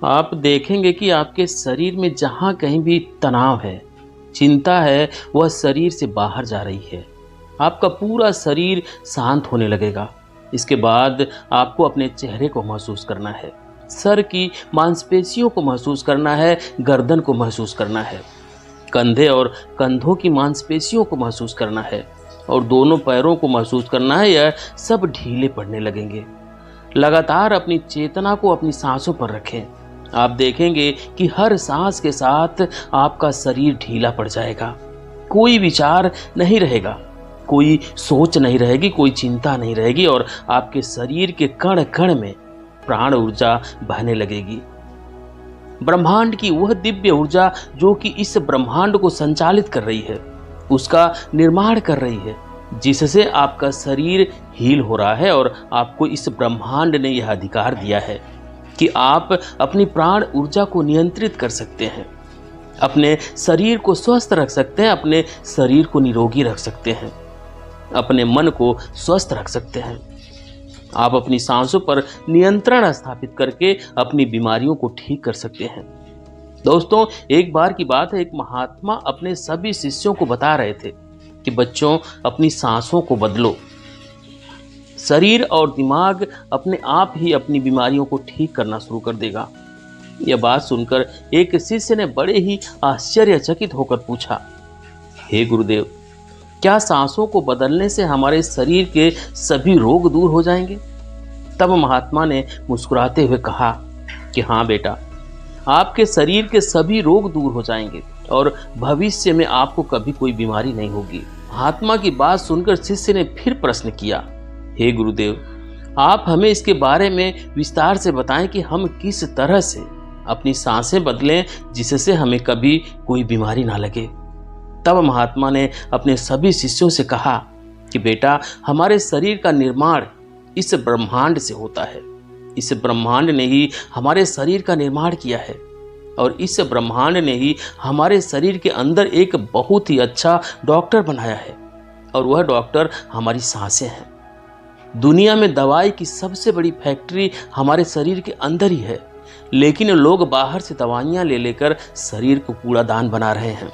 आप देखेंगे कि आपके शरीर में जहाँ कहीं भी तनाव है, चिंता है, वह शरीर से बाहर जा रही है। आपका पूरा शरीर शांत होने लगेगा। इसके बाद आपको अपने चेहरे को महसूस करना है, सर की मांसपेशियों को महसूस करना है, गर्दन को महसूस करना है, कंधे और कंधों की मांसपेशियों को महसूस करना है और दोनों पैरों को महसूस करना है। यह सब ढीले पड़ने लगेंगे। लगातार अपनी चेतना को अपनी सांसों पर रखें। आप देखेंगे कि हर सांस के साथ आपका शरीर ढीला पड़ जाएगा। कोई विचार नहीं रहेगा, कोई सोच नहीं रहेगी, कोई चिंता नहीं रहेगी और आपके शरीर के कण कण में प्राण ऊर्जा बहने लगेगी। ब्रह्मांड की वह दिव्य ऊर्जा जो कि इस ब्रह्मांड को संचालित कर रही है, उसका निर्माण कर रही है, जिससे आपका शरीर हील हो रहा है। और आपको इस ब्रह्मांड ने यह अधिकार दिया है कि आप अपनी प्राण ऊर्जा को नियंत्रित कर सकते हैं, अपने शरीर को स्वस्थ रख सकते हैं, अपने शरीर को निरोगी रख सकते हैं, अपने मन को स्वस्थ रख सकते हैं। आप अपनी सांसों पर नियंत्रण स्थापित करके अपनी बीमारियों को ठीक कर सकते हैं। दोस्तों, एक बार की बात है, एक महात्मा अपने सभी शिष्यों को बता रहे थे कि बच्चों, अपनी सांसों को बदलो। शरीर और दिमाग अपने आप ही अपनी बीमारियों को ठीक करना शुरू कर देगा। यह बात सुनकर एक शिष्य ने बड़े ही आश्चर्यचकित होकर पूछा, हे गुरुदेव, क्या सांसों को बदलने से हमारे शरीर के सभी रोग दूर हो जाएंगे? तब महात्मा ने मुस्कुराते हुए कहा कि हाँ बेटा, आपके शरीर के सभी रोग दूर हो जाएंगे और भविष्य में आपको कभी कोई बीमारी नहीं होगी। महात्मा की बात सुनकर शिष्य ने फिर प्रश्न किया, हे गुरुदेव, आप हमें इसके बारे में विस्तार से बताएं कि हम किस तरह से अपनी सांसें बदलें जिससे हमें कभी कोई बीमारी ना लगे। तब महात्मा ने अपने सभी शिष्यों से कहा कि बेटा, हमारे शरीर का निर्माण इस ब्रह्मांड से होता है। इस ब्रह्मांड ने ही हमारे शरीर का निर्माण किया है और इस ब्रह्मांड ने ही हमारे शरीर के अंदर एक बहुत ही अच्छा डॉक्टर बनाया है और वह डॉक्टर हमारी सांसें हैं। दुनिया में दवाई की सबसे बड़ी फैक्ट्री हमारे शरीर के अंदर ही है, लेकिन लोग बाहर से दवाइयाँ ले लेकर शरीर को कूड़ादान बना रहे हैं।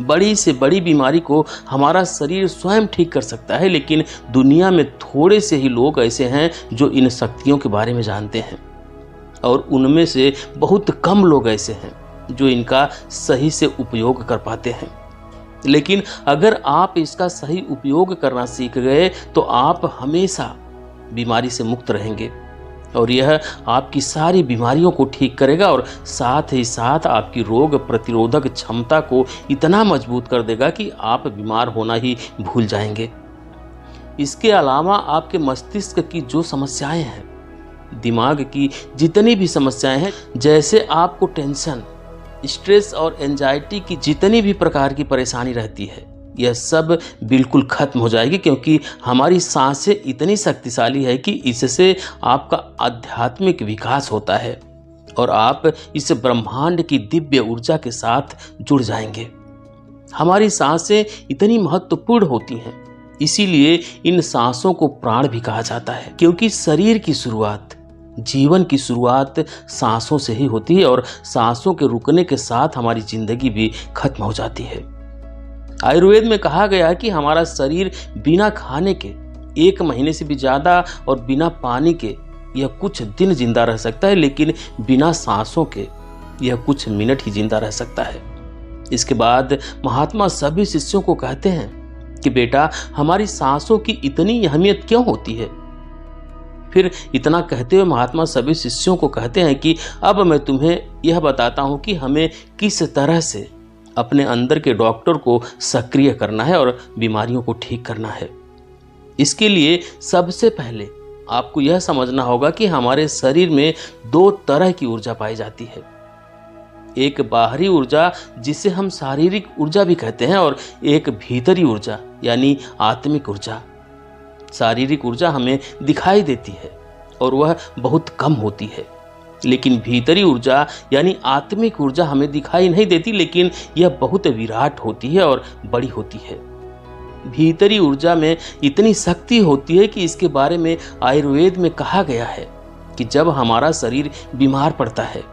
बड़ी से बड़ी बीमारी को हमारा शरीर स्वयं ठीक कर सकता है, लेकिन दुनिया में थोड़े से ही लोग ऐसे हैं जो इन शक्तियों के बारे में जानते हैं और उनमें से बहुत कम लोग ऐसे हैं जो इनका सही से उपयोग कर पाते हैं। लेकिन अगर आप इसका सही उपयोग करना सीख गए तो आप हमेशा बीमारी से मुक्त रहेंगे और यह आपकी सारी बीमारियों को ठीक करेगा और साथ ही साथ आपकी रोग प्रतिरोधक क्षमता को इतना मजबूत कर देगा कि आप बीमार होना ही भूल जाएंगे। इसके अलावा आपके मस्तिष्क की जो समस्याएं हैं, दिमाग की जितनी भी समस्याएं हैं, जैसे आपको टेंशन, स्ट्रेस और एंजाइटी की जितनी भी प्रकार की परेशानी रहती है, यह सब बिल्कुल खत्म हो जाएगी, क्योंकि हमारी सांसें इतनी शक्तिशाली है कि इससे आपका आध्यात्मिक विकास होता है और आप इस ब्रह्मांड की दिव्य ऊर्जा के साथ जुड़ जाएंगे। हमारी सांसें इतनी महत्वपूर्ण होती हैं, इसीलिए इन सांसों को प्राण भी कहा जाता है, क्योंकि शरीर की शुरुआत, जीवन की शुरुआत सांसों से ही होती है और सांसों के रुकने के साथ हमारी जिंदगी भी खत्म हो जाती है। आयुर्वेद में कहा गया है कि हमारा शरीर बिना खाने के 1 महीने से भी ज़्यादा और बिना पानी के यह कुछ दिन जिंदा रह सकता है, लेकिन बिना सांसों के यह कुछ मिनट ही जिंदा रह सकता है। इसके बाद महात्मा सभी शिष्यों को कहते हैं कि बेटा, हमारी सांसों की इतनी अहमियत क्यों होती है? फिर इतना कहते हुए महात्मा सभी शिष्यों को कहते हैं कि अब मैं तुम्हें यह बताता हूँ कि हमें किस तरह से अपने अंदर के डॉक्टर को सक्रिय करना है और बीमारियों को ठीक करना है। इसके लिए सबसे पहले आपको यह समझना होगा कि हमारे शरीर में 2 तरह की ऊर्जा पाई जाती है। एक बाहरी ऊर्जा जिसे हम शारीरिक ऊर्जा भी कहते हैं और एक भीतरी ऊर्जा यानी आत्मिक ऊर्जा। शारीरिक ऊर्जा हमें दिखाई देती है और वह बहुत कम होती है, लेकिन भीतरी ऊर्जा यानी आत्मिक ऊर्जा हमें दिखाई नहीं देती, लेकिन यह बहुत विराट होती है और बड़ी होती है। भीतरी ऊर्जा में इतनी शक्ति होती है कि इसके बारे में आयुर्वेद में कहा गया है कि जब हमारा शरीर बीमार पड़ता है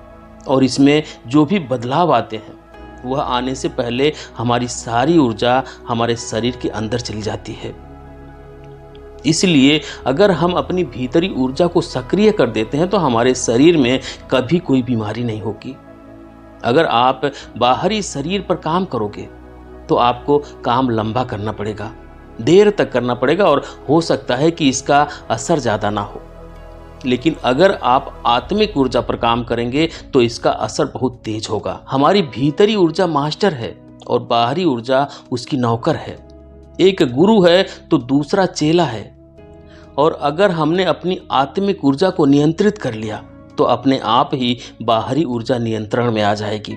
और इसमें जो भी बदलाव आते हैं वह आने से पहले हमारी सारी ऊर्जा हमारे शरीर के अंदर चली जाती है। इसलिए अगर हम अपनी भीतरी ऊर्जा को सक्रिय कर देते हैं तो हमारे शरीर में कभी कोई बीमारी नहीं होगी। अगर आप बाहरी शरीर पर काम करोगे तो आपको काम लंबा करना पड़ेगा, देर तक करना पड़ेगा और हो सकता है कि इसका असर ज़्यादा ना हो। लेकिन अगर आप आत्मिक ऊर्जा पर काम करेंगे तो इसका असर बहुत तेज होगा। हमारी भीतरी ऊर्जा मास्टर है और बाहरी ऊर्जा उसकी नौकर है। एक गुरु है तो दूसरा चेला है। और अगर हमने अपनी आत्मिक ऊर्जा को नियंत्रित कर लिया तो अपने आप ही बाहरी ऊर्जा नियंत्रण में आ जाएगी।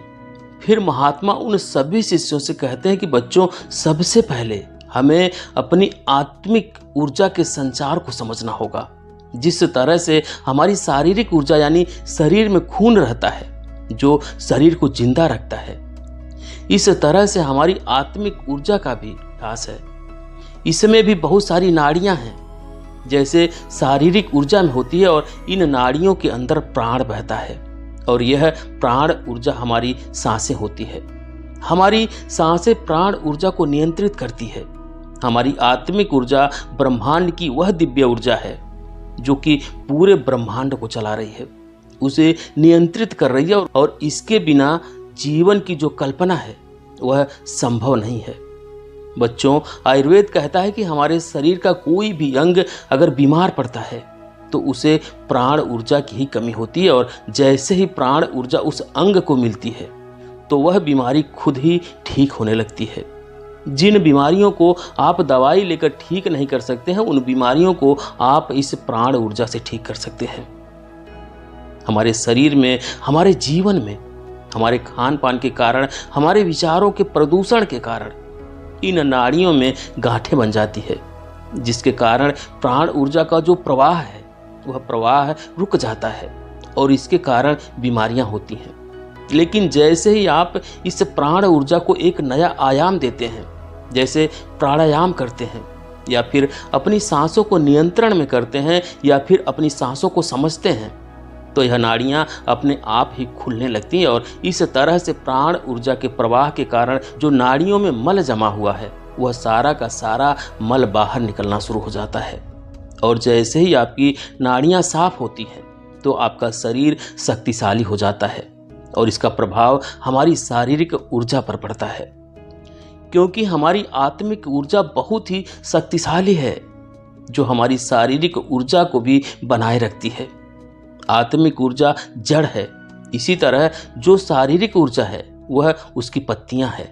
फिर महात्मा उन सभी शिष्यों से कहते हैं कि बच्चों, सबसे पहले हमें अपनी आत्मिक ऊर्जा के संचार को समझना होगा। जिस तरह से हमारी शारीरिक ऊर्जा यानी शरीर में खून रहता है जो शरीर को जिंदा रखता है, इस तरह से हमारी आत्मिक ऊर्जा का भी विकास है। इसमें भी बहुत सारी नाड़ियां हैं जैसे शारीरिक ऊर्जा में होती है, और इन नाड़ियों के अंदर प्राण बहता है और यह प्राण ऊर्जा हमारी सांसें होती है। हमारी सांसें प्राण ऊर्जा को नियंत्रित करती है। हमारी आत्मिक ऊर्जा ब्रह्मांड की वह दिव्य ऊर्जा है जो कि पूरे ब्रह्मांड को चला रही है, उसे नियंत्रित कर रही है, और इसके बिना जीवन की जो कल्पना है वह संभव नहीं है। बच्चों, आयुर्वेद कहता है कि हमारे शरीर का कोई भी अंग अगर बीमार पड़ता है तो उसे प्राण ऊर्जा की ही कमी होती है, और जैसे ही प्राण ऊर्जा उस अंग को मिलती है तो वह बीमारी खुद ही ठीक होने लगती है। जिन बीमारियों को आप दवाई लेकर ठीक नहीं कर सकते हैं, उन बीमारियों को आप इस प्राण ऊर्जा से ठीक कर सकते हैं। हमारे शरीर में, हमारे जीवन में, हमारे खान पान के कारण, हमारे विचारों के प्रदूषण के कारण इन नाड़ियों में गांठें बन जाती है, जिसके कारण प्राण ऊर्जा का जो प्रवाह है वह प्रवाह रुक जाता है और इसके कारण बीमारियां होती हैं। लेकिन जैसे ही आप इस प्राण ऊर्जा को एक नया आयाम देते हैं, जैसे प्राणायाम करते हैं या फिर अपनी सांसों को नियंत्रण में करते हैं या फिर अपनी सांसों को समझते हैं, तो यह नाड़ियां अपने आप ही खुलने लगती हैं और इस तरह से प्राण ऊर्जा के प्रवाह के कारण जो नाड़ियों में मल जमा हुआ है वह सारा का सारा मल बाहर निकलना शुरू हो जाता है। और जैसे ही आपकी नाड़ियां साफ होती हैं तो आपका शरीर शक्तिशाली हो जाता है और इसका प्रभाव हमारी शारीरिक ऊर्जा पर पड़ता है, क्योंकि हमारी आत्मिक ऊर्जा बहुत ही शक्तिशाली है जो हमारी शारीरिक ऊर्जा को भी बनाए रखती है। आत्मिक ऊर्जा जड़ है, इसी तरह जो शारीरिक ऊर्जा है वह उसकी पत्तियां हैं।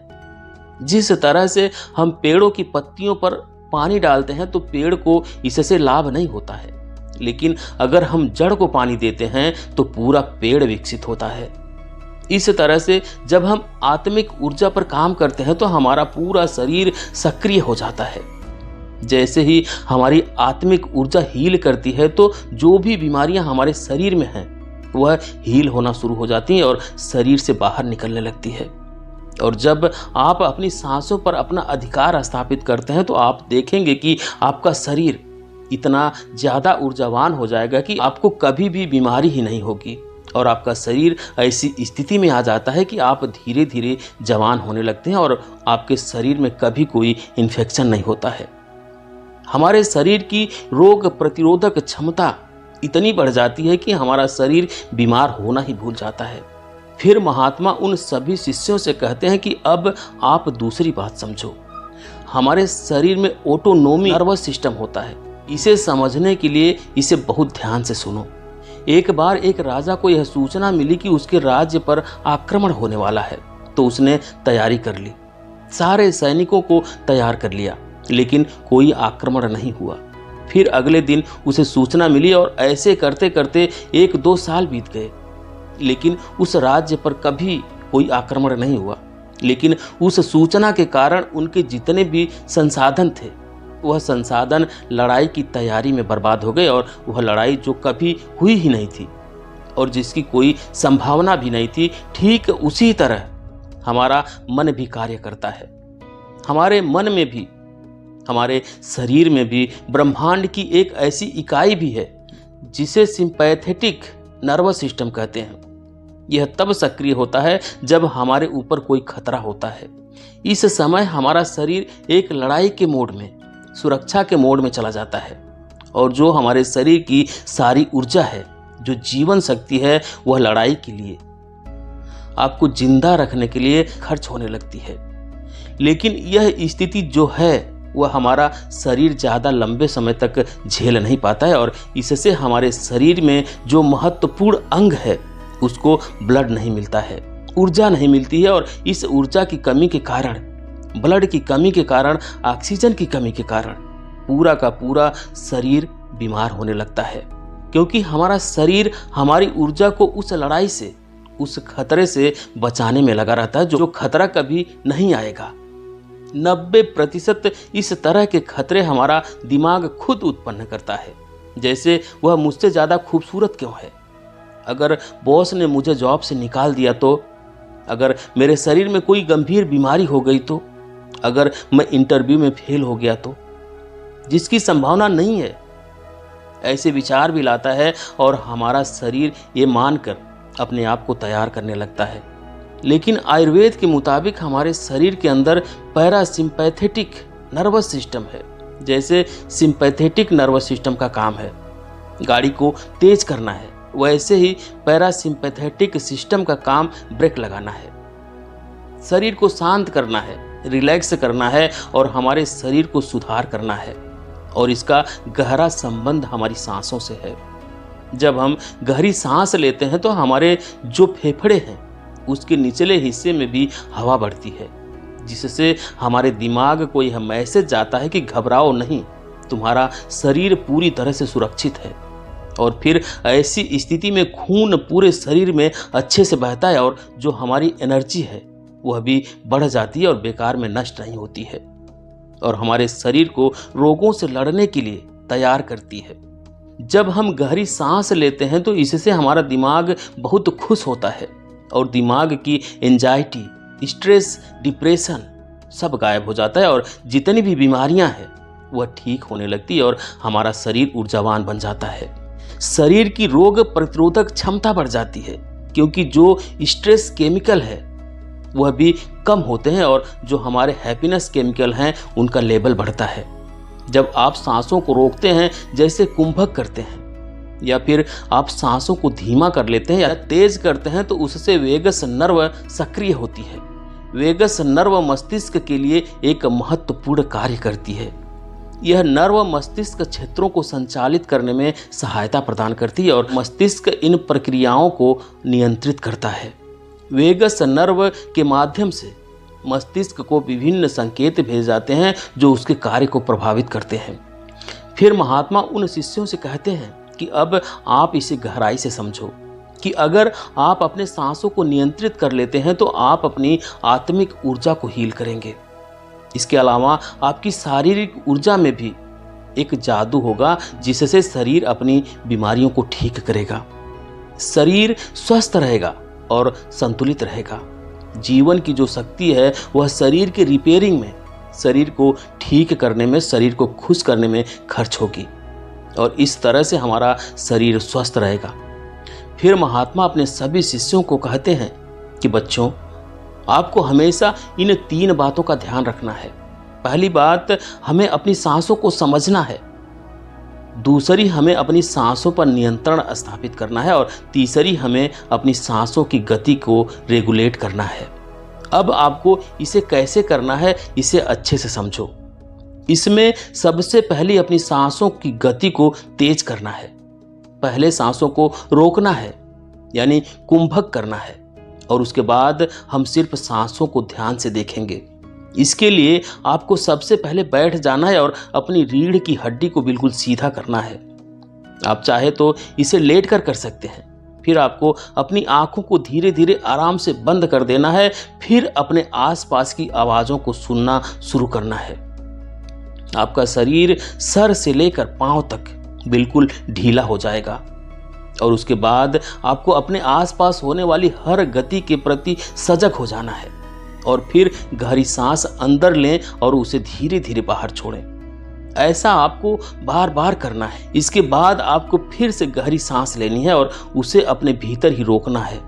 जिस तरह से हम पेड़ों की पत्तियों पर पानी डालते हैं तो पेड़ को इससे लाभ नहीं होता है, लेकिन अगर हम जड़ को पानी देते हैं तो पूरा पेड़ विकसित होता है। इस तरह से जब हम आत्मिक ऊर्जा पर काम करते हैं तो हमारा पूरा शरीर सक्रिय हो जाता है। जैसे ही हमारी आत्मिक ऊर्जा हील करती है तो जो भी बीमारियां हमारे शरीर में हैं वह हील होना शुरू हो जाती हैं और शरीर से बाहर निकलने लगती है। और जब आप अपनी सांसों पर अपना अधिकार स्थापित करते हैं तो आप देखेंगे कि आपका शरीर इतना ज़्यादा ऊर्जावान हो जाएगा कि आपको कभी भी बीमारी ही नहीं होगी और आपका शरीर ऐसी स्थिति में आ जाता है कि आप धीरे धीरे जवान होने लगते हैं और आपके शरीर में कभी कोई इन्फेक्शन नहीं होता है। हमारे शरीर की रोग प्रतिरोधक क्षमता इतनी बढ़ जाती है कि हमारा शरीर बीमार होना ही भूल जाता है। फिर महात्मा उन सभी शिष्यों से कहते हैं कि अब आप दूसरी बात समझो। हमारे शरीर में ऑटोनोमी नर्वस सिस्टम होता है, इसे समझने के लिए इसे बहुत ध्यान से सुनो। एक बार एक राजा को यह सूचना मिली कि उसके राज्य पर आक्रमण होने वाला है, तो उसने तैयारी कर ली, सारे सैनिकों को तैयार कर लिया, लेकिन कोई आक्रमण नहीं हुआ। फिर अगले दिन उसे सूचना मिली और ऐसे करते करते 1-2 साल बीत गए, लेकिन उस राज्य पर कभी कोई आक्रमण नहीं हुआ। लेकिन उस सूचना के कारण उनके जितने भी संसाधन थे वह संसाधन लड़ाई की तैयारी में बर्बाद हो गए और वह लड़ाई जो कभी हुई ही नहीं थी और जिसकी कोई संभावना भी नहीं थी, ठीक उसी तरह हमारा मन भी कार्य करता है। हमारे मन में भी, हमारे शरीर में भी ब्रह्मांड की एक ऐसी इकाई भी है जिसे सिंपैथेटिक नर्वस सिस्टम कहते हैं। यह तब सक्रिय होता है जब हमारे ऊपर कोई खतरा होता है। इस समय हमारा शरीर एक लड़ाई के मोड में, सुरक्षा के मोड में चला जाता है और जो हमारे शरीर की सारी ऊर्जा है, जो जीवन शक्ति है, वह लड़ाई के लिए, आपको जिंदा रखने के लिए खर्च होने लगती है। लेकिन यह स्थिति जो है वह हमारा शरीर ज़्यादा लंबे समय तक झेल नहीं पाता है और इससे हमारे शरीर में जो महत्वपूर्ण अंग है उसको ब्लड नहीं मिलता है, ऊर्जा नहीं मिलती है और इस ऊर्जा की कमी के कारण, ब्लड की कमी के कारण, ऑक्सीजन की कमी के कारण पूरा का पूरा शरीर बीमार होने लगता है। क्योंकि हमारा शरीर हमारी ऊर्जा को उस लड़ाई से, उस खतरे से बचाने में लगा रहता है जो खतरा कभी नहीं आएगा। 90% इस तरह के खतरे हमारा दिमाग खुद उत्पन्न करता है। जैसे वह मुझसे ज़्यादा खूबसूरत क्यों है, अगर बॉस ने मुझे जॉब से निकाल दिया तो, अगर मेरे शरीर में कोई गंभीर बीमारी हो गई तो, अगर मैं इंटरव्यू में फेल हो गया तो, जिसकी संभावना नहीं है। ऐसे विचार भी लाता है और हमारा शरीर ये मानकर अपने आप को तैयार करने लगता है। लेकिन आयुर्वेद के मुताबिक हमारे शरीर के अंदर पैरासिम्पैथेटिक नर्वस सिस्टम है। जैसे सिंपैथेटिक नर्वस सिस्टम का काम है गाड़ी को तेज करना है, वैसे ही पैरासिम्पैथेटिक सिस्टम का काम ब्रेक लगाना है, शरीर को शांत करना है, रिलैक्स करना है और हमारे शरीर को सुधार करना है। और इसका गहरा संबंध हमारी सांसों से है। जब हम गहरी सांस लेते हैं तो हमारे जो फेफड़े हैं उसके निचले हिस्से में भी हवा बढ़ती है, जिससे हमारे दिमाग को यह मैसेज जाता है कि घबराओ नहीं, तुम्हारा शरीर पूरी तरह से सुरक्षित है। और फिर ऐसी स्थिति में खून पूरे शरीर में अच्छे से बहता है और जो हमारी एनर्जी है वह भी बढ़ जाती है और बेकार में नष्ट नहीं होती है और हमारे शरीर को रोगों से लड़ने के लिए तैयार करती है। जब हम गहरी सांस लेते हैं तो इससे हमारा दिमाग बहुत खुश होता है और दिमाग की एंजाइटी, स्ट्रेस, डिप्रेशन सब गायब हो जाता है और जितनी भी बीमारियां हैं वह ठीक होने लगती है और हमारा शरीर ऊर्जावान बन जाता है। शरीर की रोग प्रतिरोधक क्षमता बढ़ जाती है क्योंकि जो स्ट्रेस केमिकल है वह भी कम होते हैं और जो हमारे हैप्पीनेस केमिकल हैं उनका लेवल बढ़ता है। जब आप सांसों को रोकते हैं, जैसे कुंभक करते हैं, या फिर आप सांसों को धीमा कर लेते हैं या तेज करते हैं तो उससे वेगस नर्व सक्रिय होती है। वेगस नर्व मस्तिष्क के लिए एक महत्वपूर्ण कार्य करती है। यह नर्व मस्तिष्क क्षेत्रों को संचालित करने में सहायता प्रदान करती है और मस्तिष्क इन प्रक्रियाओं को नियंत्रित करता है। वेगस नर्व के माध्यम से मस्तिष्क को विभिन्न संकेत भेजे जाते हैं जो उसके कार्य को प्रभावित करते हैं। फिर महात्मा उन शिष्यों से कहते हैं कि अब आप इसे गहराई से समझो कि अगर आप अपने सांसों को नियंत्रित कर लेते हैं तो आप अपनी आत्मिक ऊर्जा को हील करेंगे। इसके अलावा आपकी शारीरिक ऊर्जा में भी एक जादू होगा जिससे शरीर अपनी बीमारियों को ठीक करेगा, शरीर स्वस्थ रहेगा और संतुलित रहेगा। जीवन की जो शक्ति है वह शरीर के रिपेयरिंग में, शरीर को ठीक करने में, शरीर को खुश करने में खर्च होगी और इस तरह से हमारा शरीर स्वस्थ रहेगा। फिर महात्मा अपने सभी शिष्यों को कहते हैं कि बच्चों, आपको हमेशा इन 3 बातों का ध्यान रखना है। पहली बात, हमें अपनी सांसों को समझना है। दूसरी, हमें अपनी सांसों पर नियंत्रण स्थापित करना है और तीसरी, हमें अपनी सांसों की गति को रेगुलेट करना है। अब आपको इसे कैसे करना है, इसे अच्छे से समझो। इसमें सबसे पहले अपनी सांसों की गति को तेज करना है। पहले सांसों को रोकना है, यानी कुंभक करना है, और उसके बाद हम सिर्फ सांसों को ध्यान से देखेंगे। इसके लिए आपको सबसे पहले बैठ जाना है और अपनी रीढ़ की हड्डी को बिल्कुल सीधा करना है। आप चाहे तो इसे लेटकर कर सकते हैं। फिर आपको अपनी आंखों को धीरे धीरे आराम से बंद कर देना है। फिर अपने आसपास की आवाज़ों को सुनना शुरू करना है। आपका शरीर सर से लेकर पांव तक बिल्कुल ढीला हो जाएगा और उसके बाद आपको अपने आसपास होने वाली हर गति के प्रति सजग हो जाना है और फिर गहरी सांस अंदर लें और उसे धीरे धीरे बाहर छोड़ें। ऐसा आपको बार बार करना है। इसके बाद आपको फिर से गहरी सांस लेनी है और उसे अपने भीतर ही रोकना है।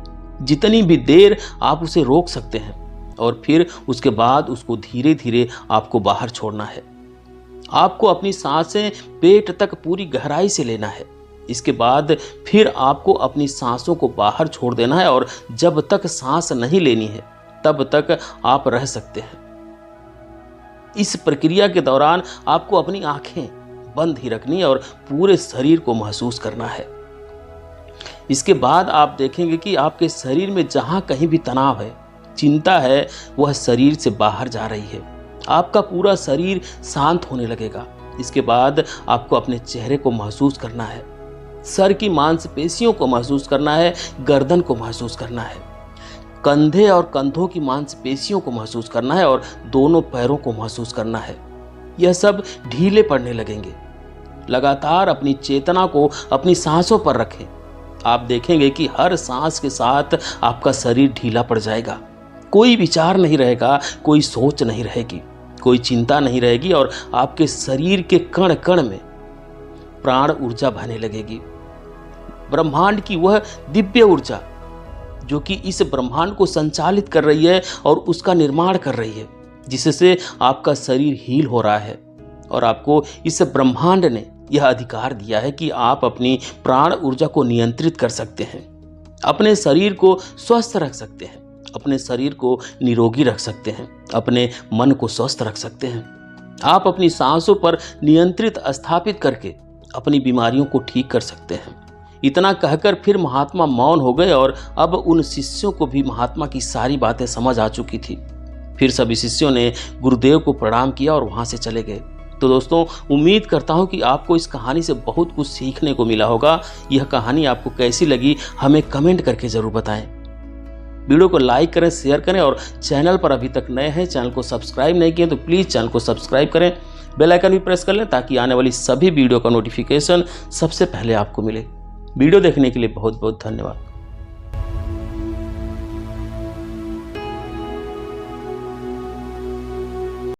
जितनी भी देर आप उसे रोक सकते हैं, और फिर उसके बाद उसको धीरे धीरे आपको बाहर छोड़ना है। आपको अपनी सांसें पेट तक पूरी गहराई से लेना है। इसके बाद फिर आपको अपनी सांसों को बाहर छोड़ देना है, और जब तक सांस नहीं लेनी है तब तक आप रह सकते हैं। इस प्रक्रिया के दौरान आपको अपनी आंखें बंद ही रखनी है और पूरे शरीर को महसूस करना है। इसके बाद आप देखेंगे कि आपके शरीर में जहां कहीं भी तनाव है, चिंता है, वह शरीर से बाहर जा रही है। आपका पूरा शरीर शांत होने लगेगा। इसके बाद आपको अपने चेहरे को महसूस करना है, सर की मांसपेशियों को महसूस करना है, गर्दन को महसूस करना है, कंधे और कंधों की मांसपेशियों को महसूस करना है, और दोनों पैरों को महसूस करना है। यह सब ढीले पड़ने लगेंगे। लगातार अपनी चेतना को अपनी सांसों पर रखें। आप देखेंगे कि हर सांस के साथ आपका शरीर ढीला पड़ जाएगा। कोई विचार नहीं रहेगा, कोई सोच नहीं रहेगी, कोई चिंता नहीं रहेगी, और आपके शरीर के कण कण में प्राण ऊर्जा बहने लगेगी। ब्रह्मांड की वह दिव्य ऊर्जा जो कि इस ब्रह्मांड को संचालित कर रही है और उसका निर्माण कर रही है, जिससे आपका शरीर हील हो रहा है। और आपको इस ब्रह्मांड ने यह अधिकार दिया है कि आप अपनी प्राण ऊर्जा को नियंत्रित कर सकते हैं, अपने शरीर को स्वस्थ रख सकते हैं, अपने शरीर को निरोगी रख सकते हैं, अपने मन को स्वस्थ रख सकते हैं। आप अपनी सांसों पर नियंत्रित स्थापित करके अपनी बीमारियों को ठीक कर सकते हैं। इतना कहकर फिर महात्मा मौन हो गए, और अब उन शिष्यों को भी महात्मा की सारी बातें समझ आ चुकी थी। फिर सभी शिष्यों ने गुरुदेव को प्रणाम किया और वहां से चले गए। तो दोस्तों, उम्मीद करता हूं कि आपको इस कहानी से बहुत कुछ सीखने को मिला होगा। यह कहानी आपको कैसी लगी हमें कमेंट करके जरूर बताएं। वीडियो को लाइक करें, शेयर करें, और चैनल पर अभी तक नए हैं, चैनल को सब्सक्राइब नहीं किए तो प्लीज़ चैनल को सब्सक्राइब करें, बेल आइकन भी प्रेस कर लें ताकि आने वाली सभी वीडियो का नोटिफिकेशन सबसे पहले आपको मिले। वीडियो देखने के लिए बहुत बहुत धन्यवाद।